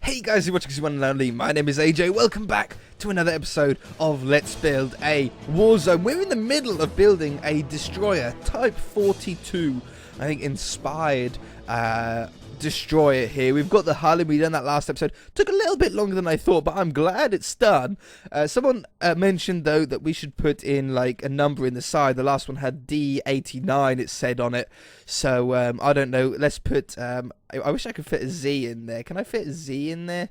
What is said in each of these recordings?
Hey guys, you're watching One and Only. My name is AJ. Welcome back to another episode of Let's Build a Warzone. We're in the middle of building a destroyer, Type 42. I think inspired destroyer here. We've got the hull and we done that last episode. Took a little bit longer than I thought, but I'm glad it's done. Someone mentioned though that we should put in like a number in the side. The last one had D89, it said on it. So I don't know. Let's put I wish I could fit a Z in there. Can I fit a Z in there?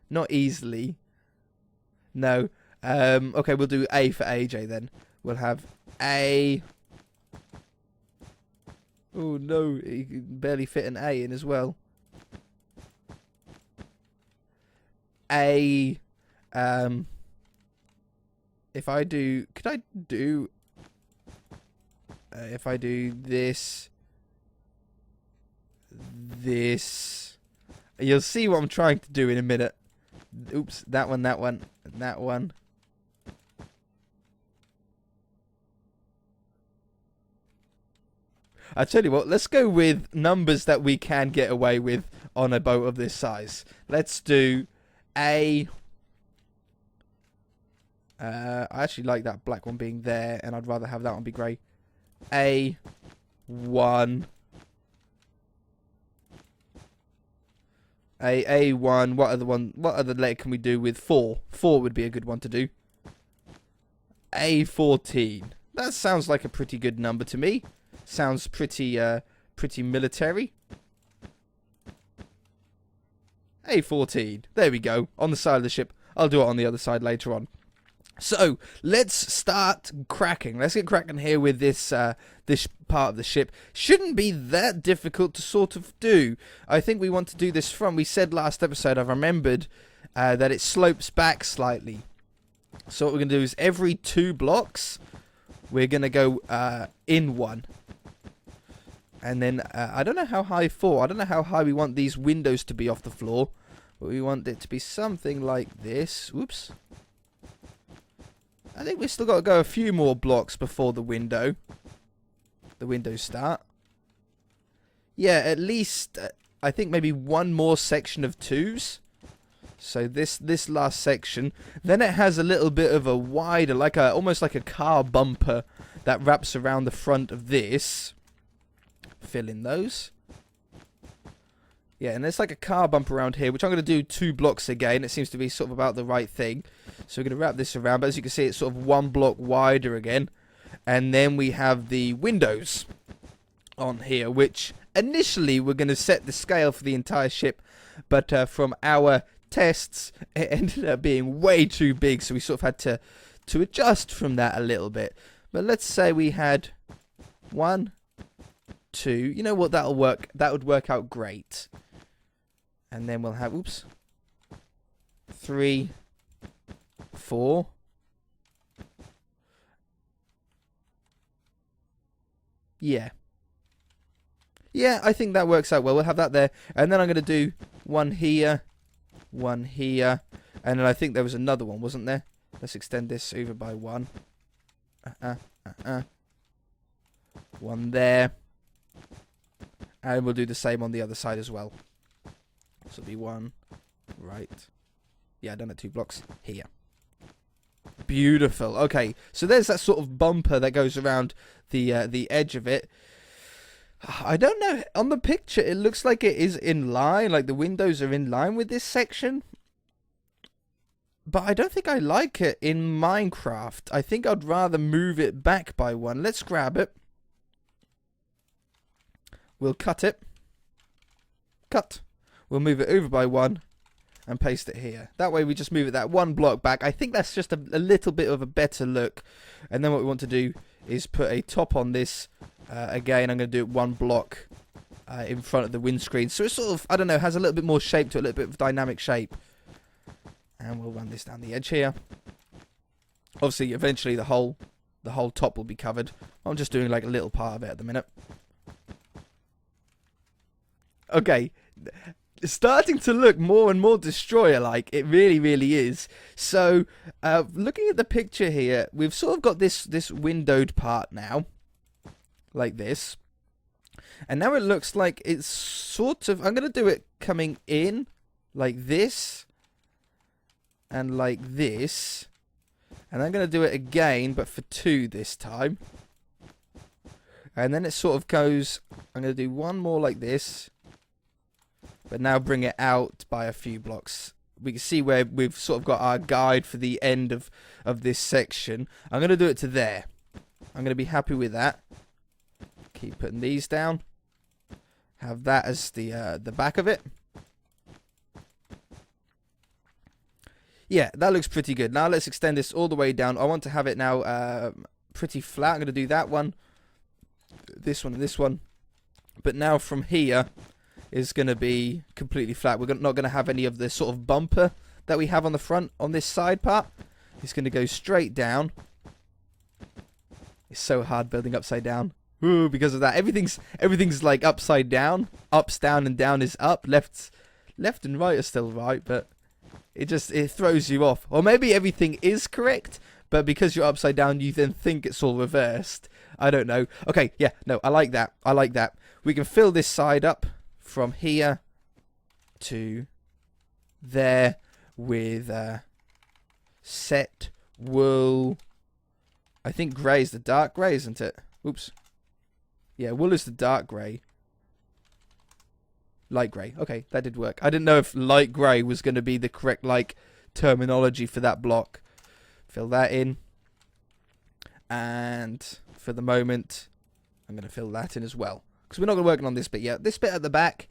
Not easily. No. Okay, we'll do A for AJ then. We'll have A. Oh no, you can barely fit an A in as well. A, if I do, could I do, if I do this, you'll see what I'm trying to do in a minute. Oops, that one, and that one. I tell you what, let's go with numbers that we can get away with on a boat of this size. Let's do A. I actually like that black one being there, and I'd rather have that one be grey. A1. A1. What other letter can we do with 4? 4 would be a good one to do. A14. That sounds like a pretty good number to me. Sounds pretty military. A14. There we go. On the side of the ship. I'll do it on the other side later on. So, let's start cracking. Let's get cracking here with this this part of the ship. Shouldn't be that difficult to sort of do. I think we want to do this from, we said last episode, I've remembered, that it slopes back slightly. So what we're going to do is every 2 blocks, we're going to go in one. And then, I don't know how high for. I don't know how high we want these windows to be off the floor. But we want it to be something like this. Whoops. I think we've still got to go a few more blocks before the windows start. Yeah, at least, I think maybe one more section of 2s. So this last section. Then it has a little bit of a wider, almost like a car bumper that wraps around the front of this. Fill in those. Yeah, and there's like a car bump around here, which I'm going to do 2 blocks again. It seems to be sort of about the right thing. So we're going to wrap this around, but as you can see, it's sort of 1 block wider again. And then we have the windows on here, which initially we're going to set the scale for the entire ship, but from our tests, it ended up being way too big, so we sort of had to adjust from that a little bit. But let's say we had 1, 2. You know what? That'll work. That would work out great. And then we'll have 3, 4. Yeah. Yeah, I think that works out well. We'll have that there. And then I'm going to do 1 here, 1 here. And then I think there was another one, wasn't there? Let's extend this over by 1. 1 there. And we'll do the same on the other side as well. So it'll be 1, right. Yeah, done it 2 blocks here. Beautiful. Okay, so there's that sort of bumper that goes around the edge of it. I don't know. On the picture, it looks like it is in line. Like the windows are in line with this section. But I don't think I like it in Minecraft. I think I'd rather move it back by 1. Let's grab it. We'll cut it. Cut. We'll move it over by 1 and paste it here. That way we just move it that 1 block back. I think that's just a little bit of a better look. And then what we want to do is put a top on this. Again, I'm going to do it 1 block in front of the windscreen. So it's sort of, I don't know, has a little bit more shape to it, a little bit of dynamic shape. And we'll run this down the edge here. Obviously, eventually the whole top will be covered. I'm just doing like a little part of it at the minute. Okay, starting to look more and more destroyer-like. It really, really is. So, looking at the picture here, we've sort of got this windowed part now, like this. And now it looks like it's sort of, I'm going to do it coming in like this, and like this. And I'm going to do it again, but for 2 this time. And then it sort of goes, I'm going to do one more like this, but now bring it out by a few blocks. We can see where we've sort of got our guide for the end of this section. I'm going to do it to there. I'm going to be happy with that. Keep putting these down. Have that as the back of it. Yeah, that looks pretty good. Now let's extend this all the way down. I want to have it now pretty flat. I'm going to do that one, this one, and this one. But now from here is going to be completely flat. We're not going to have any of the sort of bumper that we have on the front on this side part. It's going to go straight down. It's so hard building upside down. Ooh, because of that. Everything's like upside down. Up's down and down is up. Left and right are still right, but it throws you off. Or maybe everything is correct, but because you're upside down, you then think it's all reversed. I don't know. Okay, yeah, no, I like that. I like that. We can fill this side up from here to there with set wool. I think grey is the dark grey, isn't it? Oops. Yeah, wool is the dark grey. Light grey. Okay, that did work. I didn't know if light grey was going to be the correct terminology for that block. Fill that in. And for the moment, I'm going to fill that in as well. Because we're not going to work on this bit yet. This bit at the back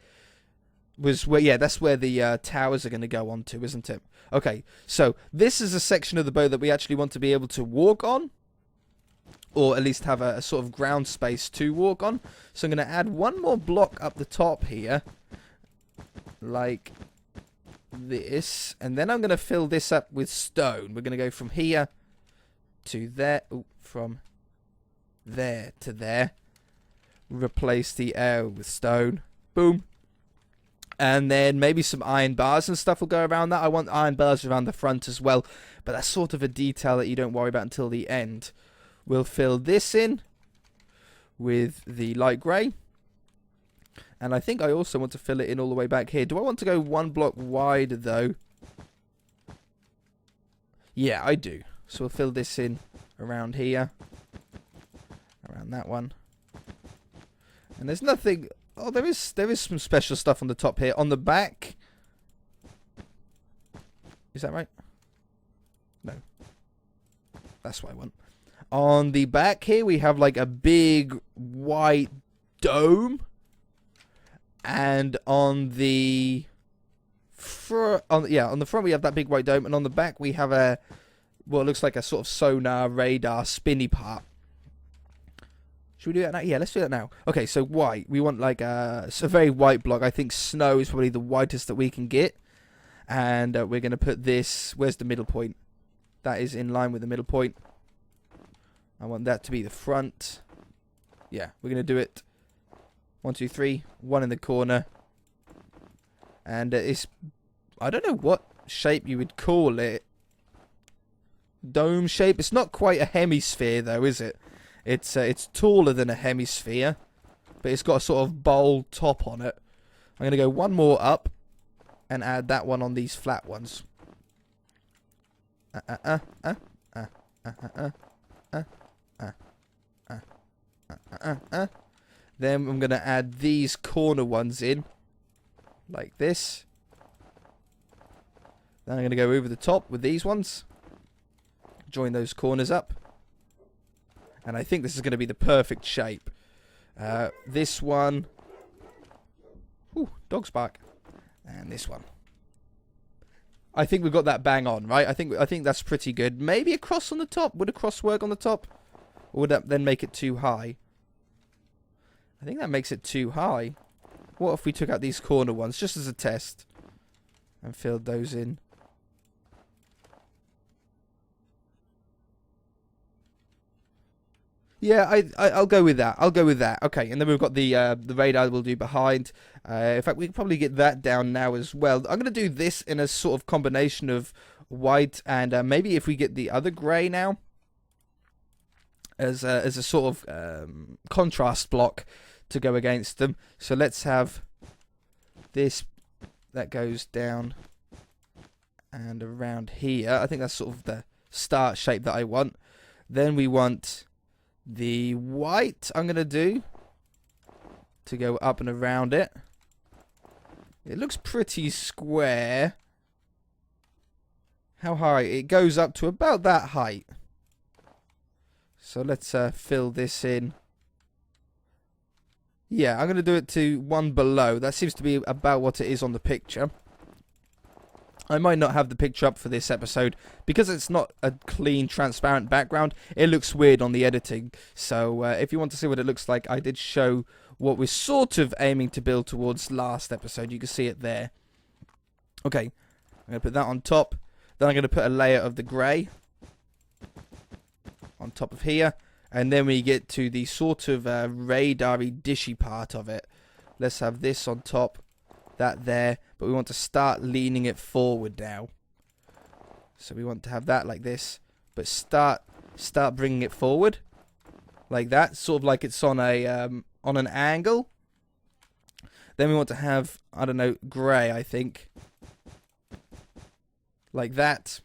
was where, yeah, that's where the towers are going to go on to, isn't it? Okay, so this is a section of the boat that we actually want to be able to walk on. Or at least have a sort of ground space to walk on. So I'm going to add one more block up the top here. Like this. And then I'm going to fill this up with stone. We're going to go from here to there. Ooh, from there to there. Replace the air with stone. Boom. And then maybe some iron bars and stuff will go around that. I want iron bars around the front as well. But that's sort of a detail that you don't worry about until the end. We'll fill this in with the light grey. And I think I also want to fill it in all the way back here. Do I want to go 1 block wide, though? Yeah, I do. So we'll fill this in around here. Around that one. And there's nothing... Oh, there is some special stuff on the top here. On the back... Is that right? No. That's what I want. On the back here, we have like a big white dome. And on the front, on the front we have that big white dome. And on the back we have what looks like a sort of sonar radar spinny part. Should we do that now? Yeah, let's do that now. Okay, so white. We want like a very white block. I think snow is probably the whitest that we can get. And we're going to put this... Where's the middle point? That is in line with the middle point. I want that to be the front. Yeah, we're going to do it. 1, 2, 3. 1 in the corner. And it's... I don't know what shape you would call it. Dome shape. It's not quite a hemisphere though, is it? It's taller than a hemisphere. But it's got a sort of bowl top on it. I'm going to go 1 more up. And add that one on these flat ones. Then I'm going to add these corner ones in. Like this. Then I'm going to go over the top with these ones. Join those corners up. And I think this is going to be the perfect shape. This one. Ooh, dog's bark. And this one. I think we've got that bang on, right? I think that's pretty good. Maybe a cross on the top. Would a cross work on the top? Or would that then make it too high? I think that makes it too high. What if we took out these corner ones just as a test? And filled those in. Yeah, I'll go with that. I'll go with that. Okay, and then we've got the radar we'll do behind. In fact, we can probably get that down now as well. I'm going to do this in a sort of combination of white and maybe if we get the other grey now as a sort of contrast block to go against them. So let's have this that goes down and around here. I think that's sort of the start shape that I want. Then we want the white I'm going to do to go up and around it. It looks pretty square. How high? It goes up to about that height. So let's fill this in. Yeah, I'm going to do it to one below. That seems to be about what it is on the picture. I might not have the picture up for this episode because it's not a clean, transparent background. It looks weird on the editing. So if you want to see what it looks like, I did show what we're sort of aiming to build towards last episode. You can see it there. Okay, I'm going to put that on top. Then I'm going to put a layer of the grey on top of here. And then we get to the sort of radar-y, dishy part of it. Let's have this on top, that there. But we want to start leaning it forward now. So we want to have that like this. But start bringing it forward. Like that. Sort of like it's on an angle. Then we want to have, I don't know, grey, I think. Like that.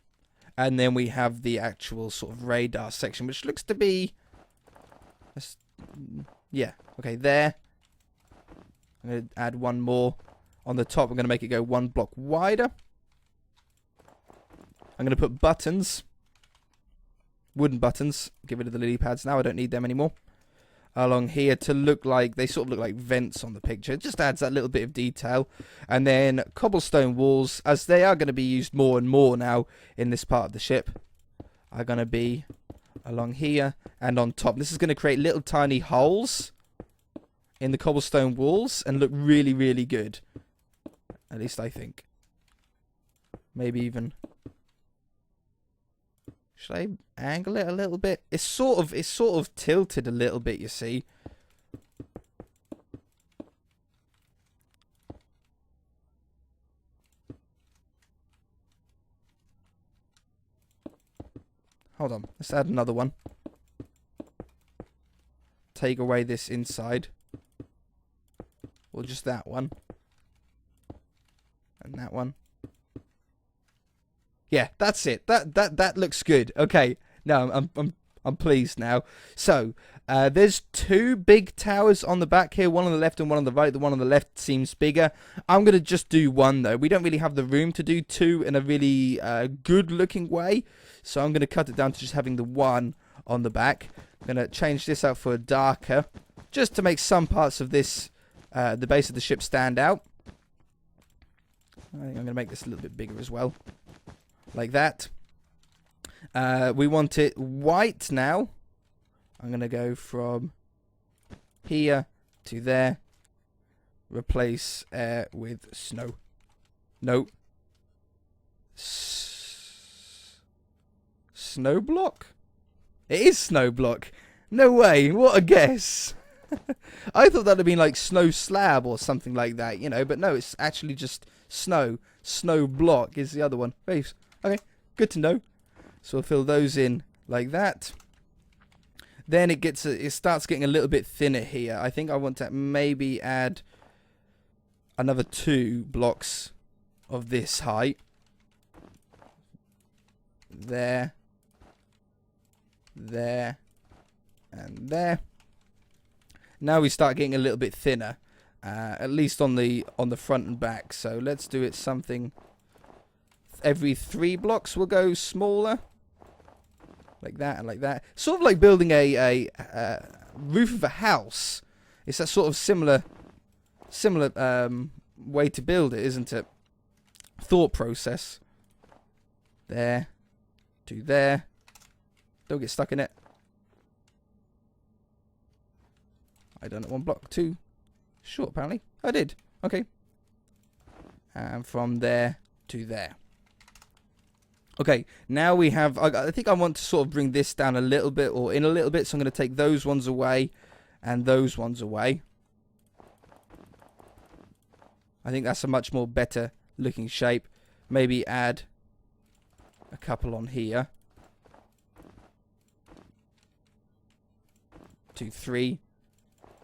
And then we have the actual sort of radar section, which looks to be... yeah, okay, there. I'm going to add one more. On the top, we're going to make it go one block wider. I'm going to put buttons. Wooden buttons. Get rid of the lily pads now. I don't need them anymore. Along here to look like... they sort of look like vents on the picture. It just adds that little bit of detail. And then cobblestone walls, as they are going to be used more and more now in this part of the ship, are going to be along here and on top. This is going to create little tiny holes in the cobblestone walls and look really, really good. At least I think. Maybe even... should I angle it a little bit? It's sort of tilted a little bit, you see. Hold on, let's add another one. Take away this inside. Or just that one. And that one. Yeah, that's it. That looks good. Okay, now I'm pleased now. So there's two big towers on the back here, one on the left and one on the right. The one on the left seems bigger. I'm gonna just do one though. We don't really have the room to do two in a really good looking way, so I'm gonna cut it down to just having the one on the back. I'm gonna change this out for a darker, just to make some parts of this the base of the ship stand out. I think I'm gonna make this a little bit bigger as well. Like that. We want it white now. I'm going to go from here to there. Replace air with snow. No. Snow block? It is snow block. No way. What a guess. I thought that would have been like snow slab or something like that, you know. But no, it's actually just snow. Snow block is the other one. Okay, good to know. So we'll fill those in like that. Then it starts getting a little bit thinner here. I think I want to maybe add another 2 blocks of this height. There. There. And there. Now we start getting a little bit thinner. At least on the front and back. So let's do it something... every 3 blocks will go smaller. Like that and like that. Sort of like building a roof of a house. It's that sort of similar way to build it, isn't it? Thought process. There. To there. Don't get stuck in it. I done it 1 block. 2 short, apparently. I did. Okay. And from there to there. Okay, now we have... I think I want to sort of bring this down a little bit, or in a little bit, so I'm going to take those ones away and those ones away. I think that's a much more better looking shape. Maybe add a couple on here. 2, 3.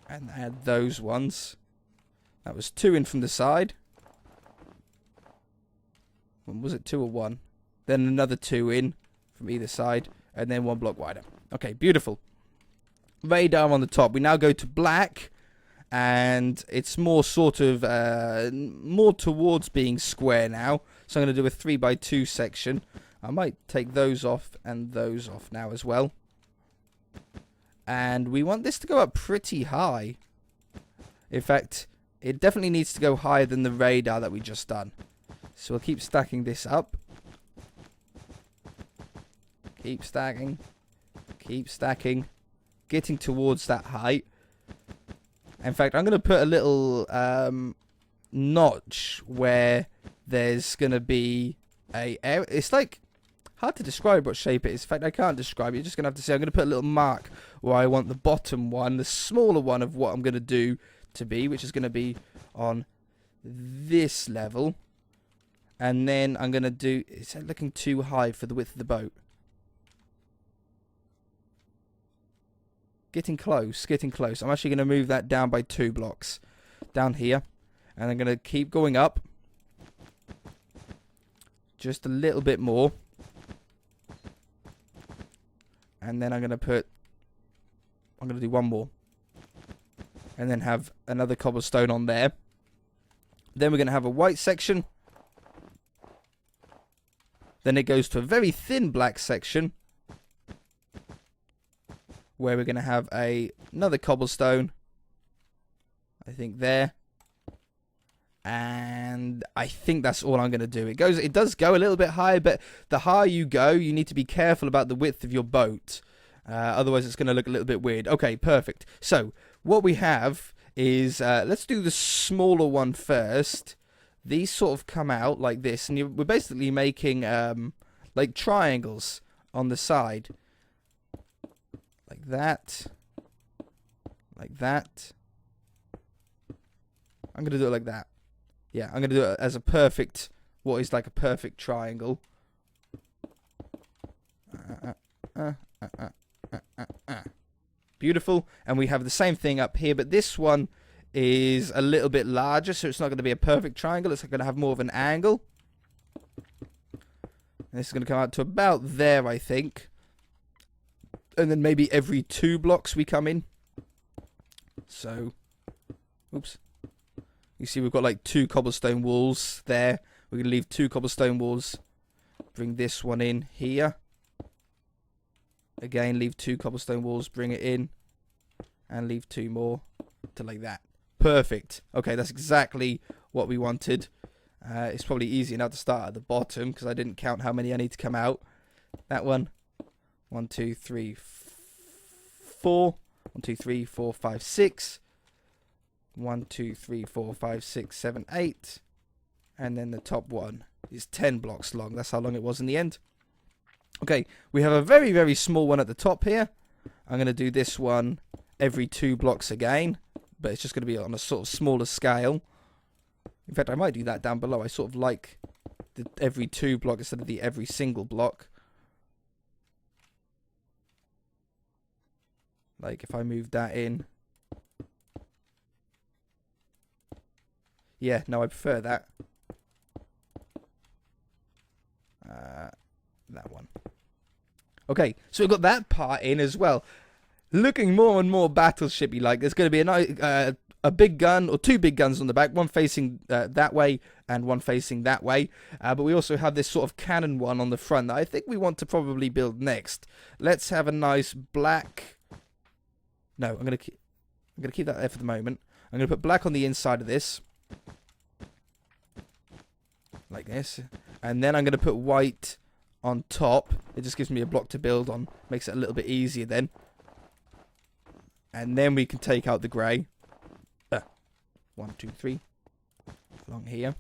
And add those ones. That was 2 in from the side. Was it 2 or 1? Then another 2 in from either side, and then 1 block wider. Okay, beautiful. Radar on the top. We now go to black, and it's more sort of more towards being square now. So I'm going to do a 3x2 section. I might take those off and those off now as well. And we want this to go up pretty high. In fact, it definitely needs to go higher than the radar that we just done. So we'll keep stacking this up. Keep stacking. Keep stacking. Getting towards that height. In fact, I'm going to put a little notch where there's going to be a... It's like... hard to describe what shape it is. In fact, I can't describe it. You're just going to have to see. I'm going to put a little mark where I want the bottom one, the smaller one of what I'm going to do to be, which is going to be on this level. And then I'm going to do... Is that looking too high for the width of the boat? Getting close, getting close. I'm actually going to move that down by 2 blocks. Down here. And I'm going to keep going up. Just a little bit more. And then I'm going to do 1 more. And then have another cobblestone on there. Then we're going to have a white section. Then it goes to a very thin black section, where we're going to have another cobblestone, I think there. And I think that's all I'm going to do. It does go a little bit higher, but the higher you go, you need to be careful about the width of your boat. Otherwise, it's going to look a little bit weird. Okay, perfect. So, what we have is, let's do the smaller one first. These sort of come out like this, and we're basically making like triangles on the side. Like that. Like that. I'm going to do it like that. Yeah, I'm going to do it as a perfect, what is like a perfect triangle. Beautiful. And we have the same thing up here, but this one is a little bit larger, so it's not going to be a perfect triangle. It's going to have more of an angle. And this is going to come out to about there, I think. And then maybe every 2 blocks we come in. So, oops. You see we've got like 2 cobblestone walls there. We're going to leave 2 cobblestone walls. Bring this one in here. Again, leave 2 cobblestone walls. Bring it in. And leave 2 more to like that. Perfect. Okay, that's exactly what we wanted. It's probably easier now to start at the bottom because I didn't count how many I need to come out. That one. 1, 2, 3, 4. 1, 2, 3, 4, 5, 6. 1, 2, 3, 4, 5, 6, 7, 8. And then the top one is 10 blocks long. That's how long it was in the end. Okay, we have a very, very small one at the top here. I'm going to do this one every 2 blocks again. But it's just going to be on a sort of smaller scale. In fact, I might do that down below. I sort of like the every 2 block instead of the every single block. Like if I move that in. Yeah, no, I prefer that. That one. Okay, so we've got that part in as well. Looking more and more battleshipy like. There's going to be a big gun, or 2 big guns on the back. One facing that way and one facing that way. But we also have this sort of cannon one on the front that I think we want to probably build next. Let's have a nice black... No, I'm going to keep that there for the moment. I'm going to put black on the inside of this. Like this. And then I'm going to put white on top. It just gives me a block to build on. Makes it a little bit easier then. And then we can take out the grey. 1, 2, 3. Along here.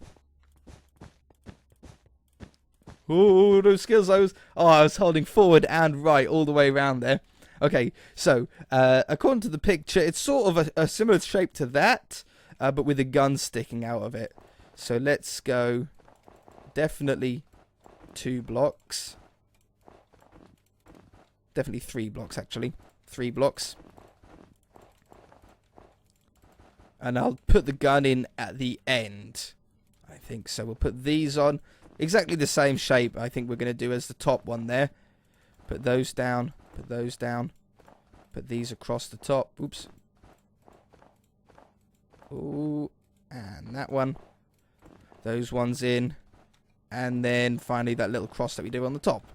Oh, those skills I was holding forward and right all the way around there. Okay, so according to the picture, it's sort of a similar shape to that, but with a gun sticking out of it. So let's go definitely 2 blocks. Definitely 3 blocks, actually. 3 blocks. And I'll put the gun in at the end. I think so. We'll put these on. exactly the same shape I think we're going to do as the top one there. Put those down, put those down, put these across the top. Oops. Ooh, and that one. Those ones in. And then finally that little cross that we do on the top.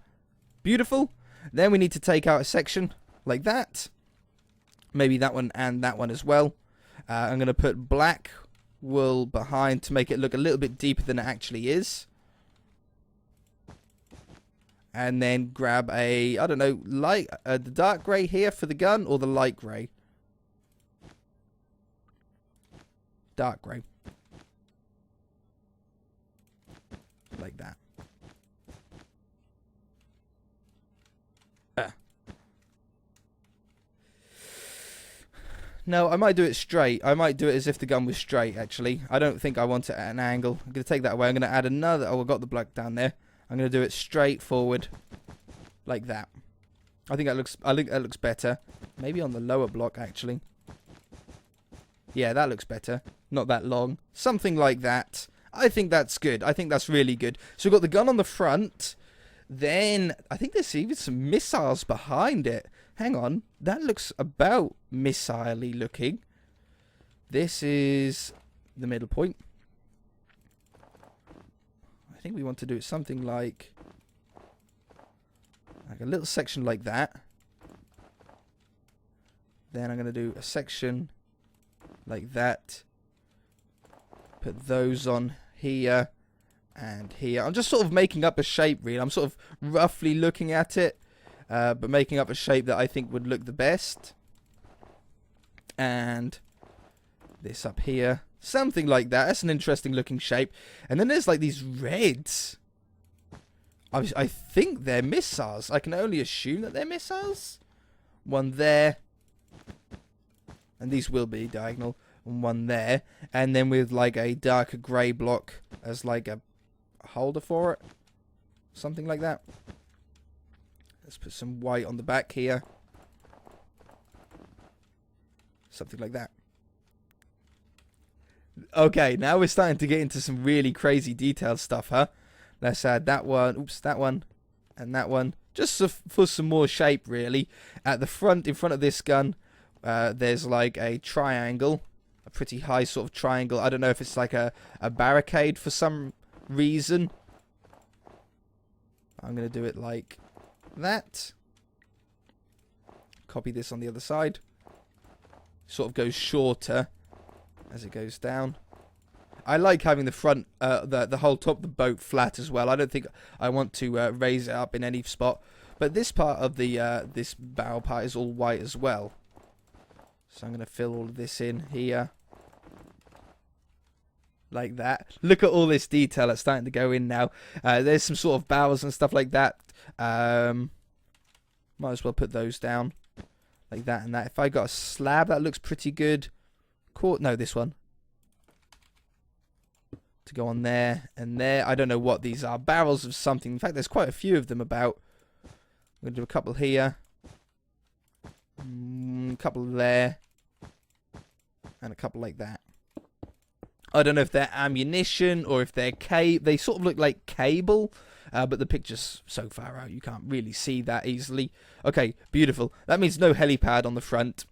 Beautiful. Then we need to take out a section like that. Maybe that one and that one as well. I'm going to put black wool behind to make it look a little bit deeper than it actually is. And then grab a, I don't know, light, the dark grey here for the gun or the light grey? Dark grey. Like that. No, I might do it straight. I might do it as if the gun was straight, actually. I don't think I want it at an angle. I'm going to take that away. I'm going to add another... Oh, I've got the black down there. I'm going to do it straight forward. Like that. I think that looks better. Maybe on the lower block, actually. Yeah, that looks better. Not that long. Something like that. I think that's good. I think that's really good. So we've got the gun on the front. Then, I think there's even some missiles behind it. Hang on. That looks about missile-y looking. This is the middle point. I think we want to do something like a little section like that. Then I'm going to do a section like that. Put those on here and here. I'm just sort of making up a shape, really. I'm sort of roughly looking at it, but making up a shape that I think would look the best. And this up here. Something like that. That's an interesting looking shape. And then there's like these reds. I think they're missiles. I can only assume that they're missiles. One there. And these will be diagonal. And one there. And then with like a darker grey block as like a holder for it. Something like that. Let's put some white on the back here. Something like that. Okay, now we're starting to get into some really crazy detailed stuff, huh? Let's add that one, oops, that one, and that one. Just for some more shape, really. At the front, in front of this gun, there's like a triangle. A pretty high sort of triangle. I don't know if it's like a barricade for some reason. I'm going to do it like that. Copy this on the other side. Sort of goes shorter as it goes down. I like having the front, the whole top of the boat flat as well. I don't think I want to raise it up in any spot. But this part of the this barrel part is all white as well. So I'm going to fill all of this in here. Like that. Look at all this detail that's starting to go in now. There's some sort of barrels and stuff like that. Might as well put those down. Like that and that. If I got a slab, that looks pretty good. No, this one. To go on there and there. I don't know what these are. Barrels of something. In fact, there's quite a few of them about. I'm going to do a couple here. A couple there. And a couple like that. I don't know if they're ammunition or if they're they sort of look like cable, but the picture's so far out you can't really see that easily. Okay, beautiful. That means no helipad on the front.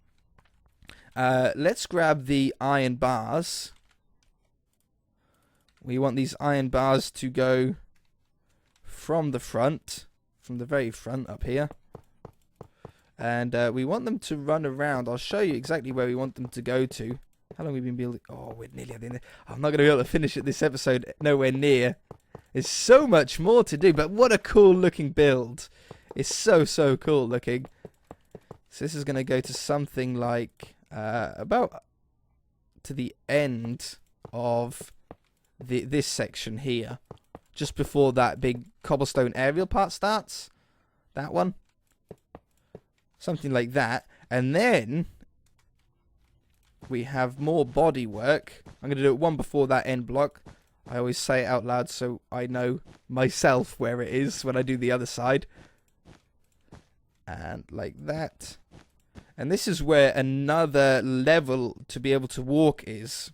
Let's grab the iron bars. We want these iron bars to go from the front, from the very front up here. And we want them to run around. I'll show you exactly where we want them to go to. How long have we been building? Oh, we're nearly at the end. I'm not going to be able to finish it this episode nowhere near. There's so much more to do, but what a cool looking build. It's so, so cool looking. So this is going to go to something like about to the end of this section here. Just before that big cobblestone aerial part starts. That one. Something like that. And then we have more body work. I'm going to do it one before that end block. I always say it out loud so I know myself where it is when I do the other side. And like that. And this is where another level to be able to walk is.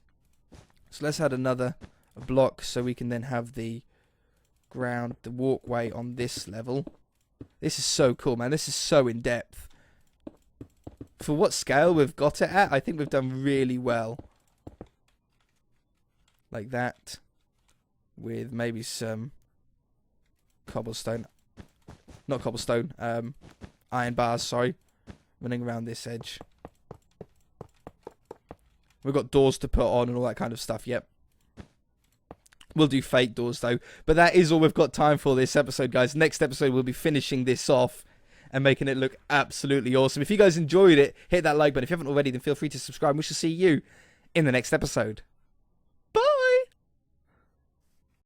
So let's add another block so we can then have the ground, the walkway on this level. This is so cool, man. This is so in-depth. For what scale we've got it at, I think we've done really well. Like that. With maybe some cobblestone. Not cobblestone. Iron bars, sorry. Running around this edge. We've got doors to put on and all that kind of stuff, yep. We'll do fake doors, though. But that is all we've got time for this episode, guys. Next episode, we'll be finishing this off and making it look absolutely awesome. If you guys enjoyed it, hit that like button. If you haven't already, then feel free to subscribe. We shall see you in the next episode.